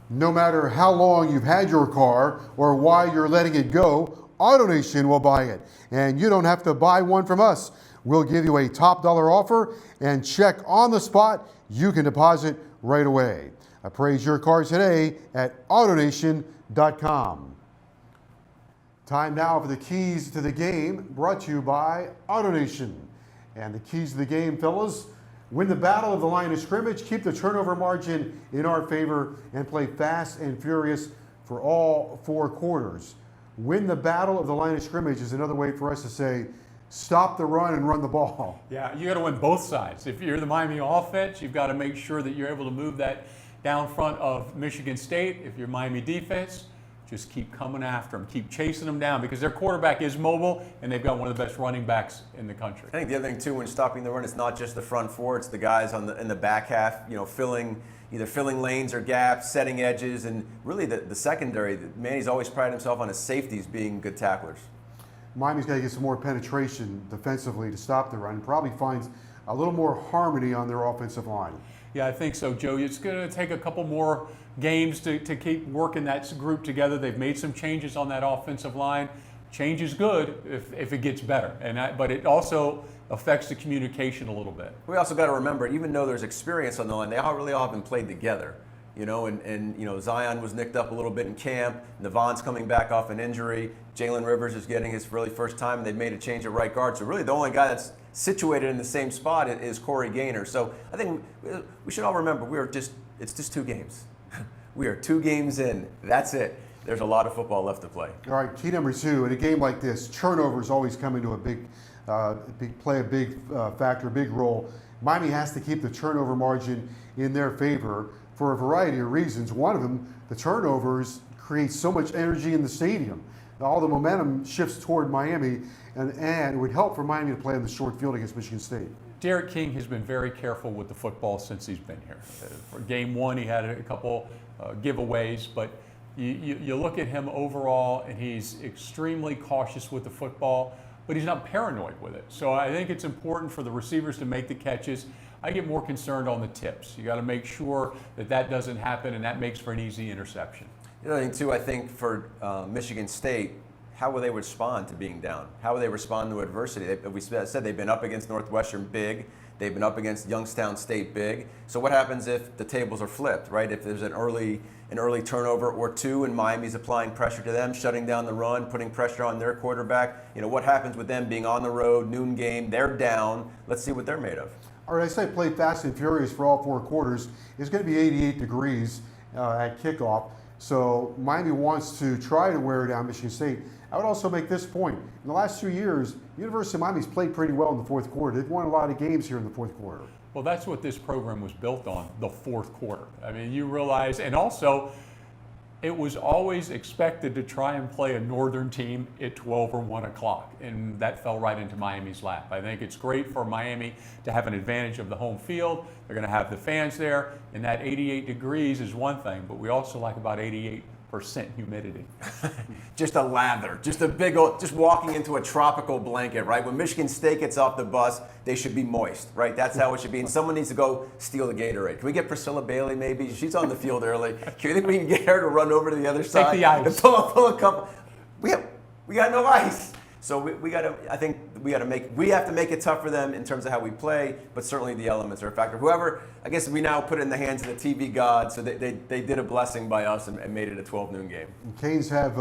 No matter how long you've had your car or why you're letting it go, AutoNation will buy it. And you don't have to buy one from us. We'll give you a top dollar offer and check on the spot. You can deposit right away. Appraise your car today at AutoNation.com. Time now for the keys to the game, brought to you by AutoNation. And the keys to the game, fellas: win the battle of the line of scrimmage, keep the turnover margin in our favor, and play fast and furious for all 4 quarters. Win the battle of the line of scrimmage is another way for us to say, stop the run and run the ball. Yeah, you got to win both sides. If you're the Miami offense, you've got to make sure that you're able to move that down front of Michigan State. If you're Miami defense, just keep coming after them, keep chasing them down, because their quarterback is mobile and they've got one of the best running backs in the country. I think the other thing too, when stopping the run, it's not just the front 4; it's the guys in the back half. Either filling lanes or gaps, setting edges, and really the secondary. Manny's always prided himself on his safeties being good tacklers. Miami's got to get some more penetration defensively to stop the run. Probably finds a little more harmony on their offensive line. Yeah, I think so, Joe. It's going to take a couple more games to keep working that group together. They've made some changes on that offensive line. Change is good if it gets better, but it also affects the communication a little bit. We also got to remember, even though there's experience on the line, they all haven't played together. Zion was nicked up a little bit in camp. Navon's coming back off an injury. Jalen Rivers is getting his really first time. They've made a change at right guard. So really the only guy that's situated in the same spot is Corey Gaynor. So I think we should all remember it's just 2 games. We are 2 games in. That's it. There's a lot of football left to play. All right, key number 2, in a game like this, turnovers always come into play a big factor, a big role. Miami has to keep the turnover margin in their favor for a variety of reasons. One of them, the turnovers create so much energy in the stadium. All the momentum shifts toward Miami, and it would help for Miami to play on the short field against Michigan State. Derek King has been very careful with the football since he's been here. For game 1, he had a couple giveaways, but you look at him overall, and he's extremely cautious with the football, but he's not paranoid with it. So I think it's important for the receivers to make the catches. I get more concerned on the tips. You got to make sure that doesn't happen, and that makes for an easy interception. The other thing too, I think for Michigan State, how will they respond to being down? How will they respond to adversity? We said they've been up against Northwestern big. They've been up against Youngstown State big. So what happens if the tables are flipped, right? If there's an early turnover or 2 and Miami's applying pressure to them, shutting down the run, putting pressure on their quarterback, what happens with them being on the road, noon game, they're down. Let's see what they're made of. All right, I say play fast and furious for all 4 quarters. It's going to be 88 degrees at kickoff. So Miami wants to try to wear down Michigan State. I would also make this point. In the last 2 years, University of Miami's played pretty well in the 4th quarter. They've won a lot of games here in the 4th quarter. Well, that's what this program was built on, the 4th quarter. I mean, you realize, and also it was always expected to try and play a Northern team at 12 or 1 o'clock, and that fell right into Miami's lap. I think it's great for Miami to have an advantage of the home field. They're going to have the fans there, and that 88 degrees is one thing, but we also like about 88% humidity. Just a lather, just a big old, just walking into a tropical blanket, right? When Michigan State gets off the bus, they should be moist, right? That's how it should be. And someone needs to go steal the Gatorade. Can we get Priscilla Bailey maybe? She's on the field early. Do you think we can get her to run over to the other side? Take the ice. And pull a couple. We got no ice. So we got to. I think we have to make it tough for them in terms of how we play. But certainly the elements are a factor. Whoever, I guess we now put it in the hands of the TV gods. So they did a blessing by us and made it a 12 noon game. Canes have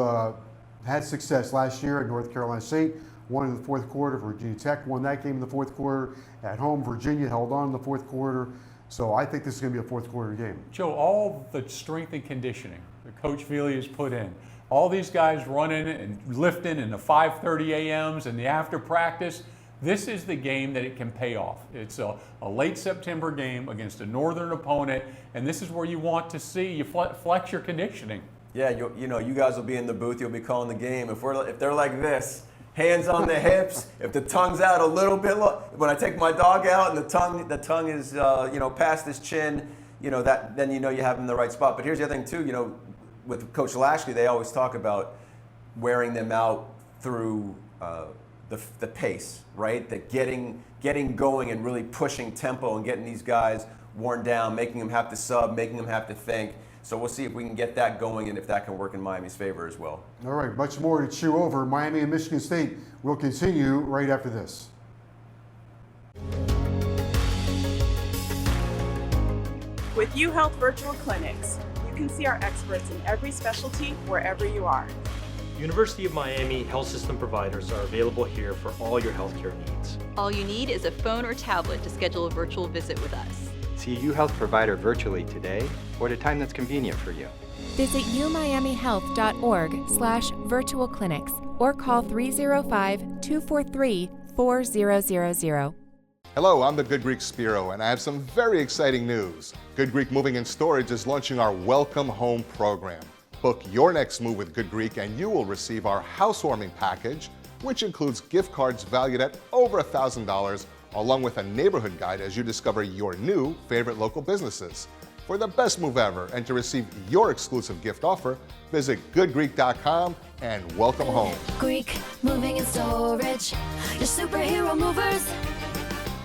had success last year at North Carolina State. Won in the 4th quarter. Virginia Tech won that game in the 4th quarter. At home, Virginia held on in the 4th quarter. So I think this is going to be a 4th quarter game. Joe, all the strength and conditioning that Coach Feely has put in, all these guys running and lifting in the 5:30 a.m.s and the after practice, this is the game that it can pay off. It's a late September game against a Northern opponent, and this is where you want to see you flex your conditioning. Yeah, you guys will be in the booth. You'll be calling the game. If they're like this, hands on the hips. If the tongue's out a little bit, when I take my dog out and the tongue is past his chin, then you have him in the right spot. But here's the other thing too. With Coach Lashley, they always talk about wearing them out through the pace, right? The getting going and really pushing tempo and getting these guys worn down, making them have to sub, making them have to think. So we'll see if we can get that going and if that can work in Miami's favor as well. All right, much more to chew over. Miami and Michigan State will continue right after this. With Uhealth virtual clinics, you can see our experts in every specialty wherever you are. University of Miami health system providers are available here for all your healthcare needs. All you need is a phone or tablet to schedule a virtual visit with us. See a Uhealth provider virtually today or at a time that's convenient for you. Visit umiamihealth.org/virtual clinics or call 305-243-4000. Hello, I'm the Good Greek Spiro, and I have some very exciting news. Good Greek Moving and Storage is launching our Welcome Home program. Book your next move with Good Greek and you will receive our housewarming package, which includes gift cards valued at over $1,000, along with a neighborhood guide as you discover your new favorite local businesses. For the best move ever and to receive your exclusive gift offer, visit goodgreek.com and welcome home. Greek Moving and Storage, your superhero movers.